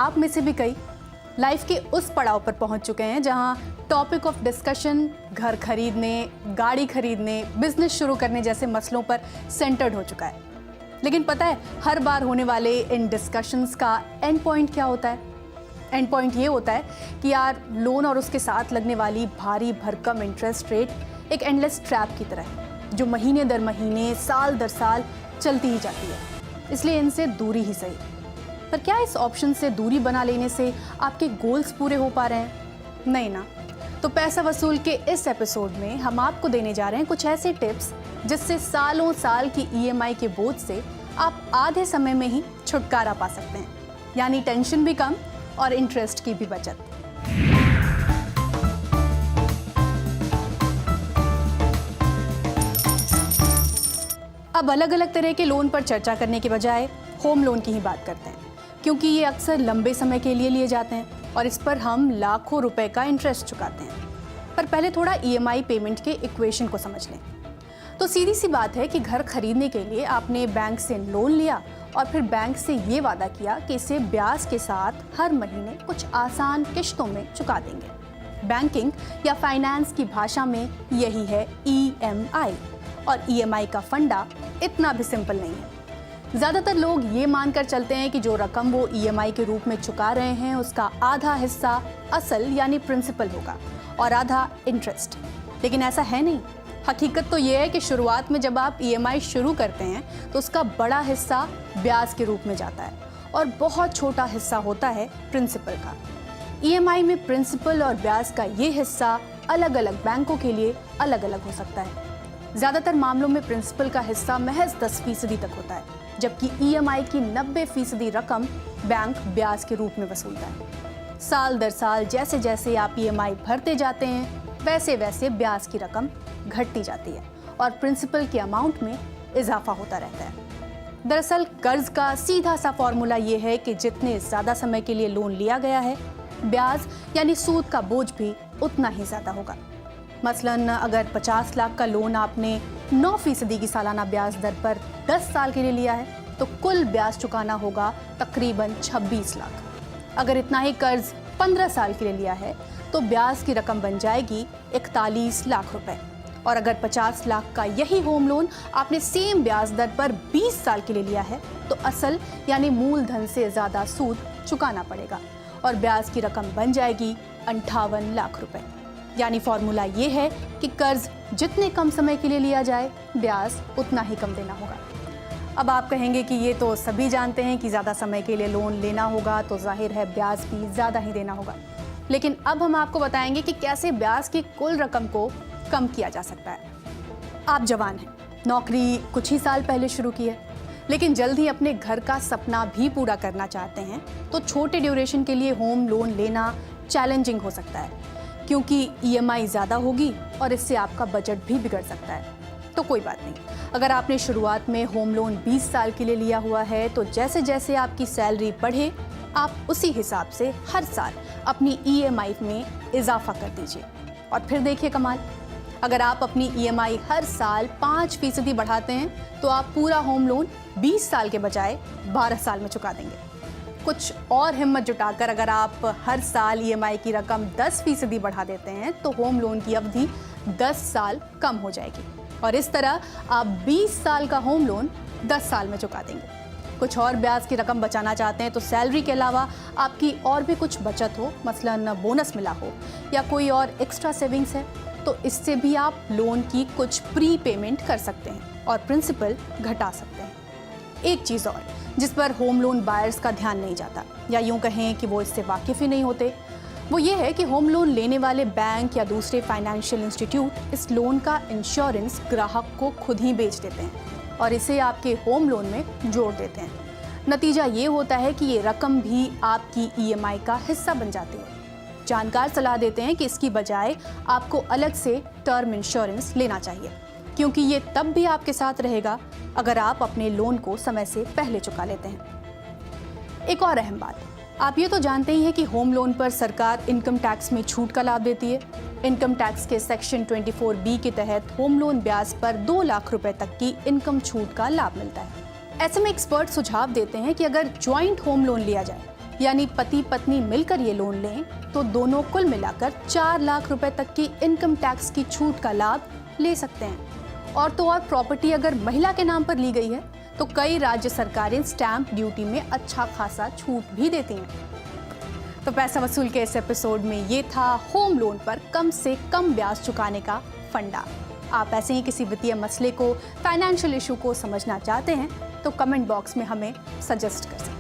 आप में से भी कई लाइफ के उस पड़ाव पर पहुंच चुके हैं जहां टॉपिक ऑफ डिस्कशन घर खरीदने, गाड़ी खरीदने, बिजनेस शुरू करने जैसे मसलों पर सेंटर्ड हो चुका है। लेकिन पता है हर बार होने वाले इन डिस्कशंस का एंड पॉइंट क्या होता है? एंड पॉइंट ये होता है कि यार लोन और उसके साथ लगने वाली भारी भरकम इंटरेस्ट रेट एक एंडलेस ट्रैप की तरह है जो महीने दर महीने, साल दर साल चलती ही जाती है। इसलिए इनसे दूरी ही सही। पर क्या इस ऑप्शन से दूरी बना लेने से आपके गोल्स पूरे हो पा रहे हैं? नहीं ना। तो पैसा वसूल के इस एपिसोड में हम आपको देने जा रहे हैं कुछ ऐसे टिप्स जिससे सालों साल की ईएमआई के बोझ से आप आधे समय में ही छुटकारा पा सकते हैं, यानी टेंशन भी कम और इंटरेस्ट की भी बचत। अब अलग अलग तरह के लोन पर चर्चा करने के बजाय होम लोन की ही बात करते हैं, क्योंकि ये अक्सर लंबे समय के लिए लिए जाते हैं और इस पर हम लाखों रुपए का इंटरेस्ट चुकाते हैं। पर पहले थोड़ा ईएमआई पेमेंट के इक्वेशन को समझ लें। तो सीधी सी बात है कि घर खरीदने के लिए आपने बैंक से लोन लिया और फिर बैंक से ये वादा किया कि इसे ब्याज के साथ हर महीने कुछ आसान किश्तों में चुका देंगे। बैंकिंग या फाइनेंस की भाषा में यही है ईएमआई। और ईएमआई का फंडा इतना भी सिंपल नहीं है। ज़्यादातर लोग ये मानकर चलते हैं कि जो रकम वो ईएमआई के रूप में चुका रहे हैं उसका आधा हिस्सा असल यानी प्रिंसिपल होगा और आधा इंटरेस्ट। लेकिन ऐसा है नहीं। हकीकत तो ये है कि शुरुआत में जब आप ईएमआई शुरू करते हैं तो उसका बड़ा हिस्सा ब्याज के रूप में जाता है और बहुत छोटा हिस्सा होता है प्रिंसिपल का। ईएमआई में प्रिंसिपल और ब्याज का ये हिस्सा अलग अलग बैंकों के लिए अलग अलग हो सकता है। ज़्यादातर मामलों में प्रिंसिपल का हिस्सा महज 10% तक होता है, जबकि ईएमआई की 90% रकम बैंक ब्याज के रूप में वसूलता है। साल दर साल जैसे जैसे आप ईएमआई भरते जाते हैं वैसे वैसे ब्याज की रकम घटती जाती है और प्रिंसिपल के अमाउंट में इजाफा होता रहता है। दरअसल कर्ज का सीधा सा फॉर्मूला ये है कि जितने ज़्यादा समय के लिए लोन लिया गया है, ब्याज यानी सूद का बोझ भी उतना ही ज़्यादा होगा। मसलन अगर 50 लाख का लोन आपने 9% की सालाना ब्याज दर पर 10 साल के लिए लिया है तो कुल ब्याज चुकाना होगा तकरीबन 26 लाख। अगर इतना ही कर्ज 15 साल के लिए लिया है तो ब्याज की रकम बन जाएगी 41 लाख रुपए। और अगर 50 लाख का यही होम लोन आपने सेम ब्याज दर पर 20 साल के लिए लिया है तो असल यानी मूलधन से ज़्यादा सूद चुकाना पड़ेगा और ब्याज की रकम बन जाएगी 58 लाख रुपए। यानी फॉर्मूला ये है कि कर्ज जितने कम समय के लिए लिया जाए ब्याज उतना ही कम देना होगा। अब आप कहेंगे कि ये तो सभी जानते हैं कि ज़्यादा समय के लिए लोन लेना होगा तो जाहिर है ब्याज भी ज़्यादा ही देना होगा। लेकिन अब हम आपको बताएंगे कि कैसे ब्याज की कुल रकम को कम किया जा सकता है। आप जवान हैं, नौकरी कुछ ही साल पहले शुरू की है, लेकिन जल्द ही अपने घर का सपना भी पूरा करना चाहते हैं तो छोटे ड्यूरेशन के लिए होम लोन लेना चैलेंजिंग हो सकता है, क्योंकि ईएमआई ज़्यादा होगी और इससे आपका बजट भी बिगड़ सकता है। तो कोई बात नहीं, अगर आपने शुरुआत में होम लोन 20 साल के लिए लिया हुआ है तो जैसे जैसे आपकी सैलरी बढ़े आप उसी हिसाब से हर साल अपनी ईएमआई में इजाफा कर दीजिए और फिर देखिए कमाल। अगर आप अपनी ईएमआई हर साल 5% बढ़ाते हैं तो आप पूरा होम लोन 20 साल के बजाय 12 साल में चुका देंगे। कुछ और हिम्मत जुटाकर अगर आप हर साल ईएमआई की रकम 10% बढ़ा देते हैं तो होम लोन की अवधि 10 साल कम हो जाएगी और इस तरह आप 20 साल का होम लोन 10 साल में चुका देंगे। कुछ और ब्याज की रकम बचाना चाहते हैं तो सैलरी के अलावा आपकी और भी कुछ बचत हो, मसलन बोनस मिला हो या कोई और एक्स्ट्रा सेविंग्स है, तो इससे भी आप लोन की कुछ प्री पेमेंट कर सकते हैं और प्रिंसिपल घटा सकते हैं। एक चीज़ और जिस पर होम लोन बायर्स का ध्यान नहीं जाता, या यूँ कहें कि वो इससे वाकिफ़ ही नहीं होते, वो ये है कि होम लोन लेने वाले बैंक या दूसरे फाइनेंशियल इंस्टीट्यूट इस लोन का इंश्योरेंस ग्राहक को खुद ही बेच देते हैं और इसे आपके होम लोन में जोड़ देते हैं। नतीजा ये होता है कि ये रकम भी आपकी ईएमआई का हिस्सा बन जाती है। जानकार सलाह देते हैं कि इसकी बजाय आपको अलग से टर्म इंश्योरेंस लेना चाहिए, क्योंकि ये तब भी आपके साथ रहेगा अगर आप अपने लोन को समय से पहले चुका लेते हैं। एक और अहम बात, आप ये तो जानते ही हैं कि होम लोन पर सरकार इनकम टैक्स में छूट का लाभ देती है। इनकम टैक्स के सेक्शन 24B के तहत होम लोन ब्याज पर 2 लाख रुपए तक की इनकम छूट का लाभ मिलता है। ऐसे में एक्सपर्ट सुझाव देते हैं कि अगर ज्वाइंट होम लोन लिया जाए यानी पति पत्नी मिलकर ये लोन लें तो दोनों कुल मिलाकर 4 लाख रुपए तक की इनकम टैक्स की छूट का लाभ ले सकते हैं। और तो और प्रॉपर्टी अगर महिला के नाम पर ली गई है तो कई राज्य सरकारें स्टैंप ड्यूटी में अच्छा खासा छूट भी देती हैं। तो पैसा वसूल के इस एपिसोड में ये था होम लोन पर कम से कम ब्याज चुकाने का फंडा। आप ऐसे ही किसी वित्तीय मसले को, फाइनेंशियल इशू को समझना चाहते हैं तो कमेंट बॉक्स में हमें सजेस्ट कर सकते हैं।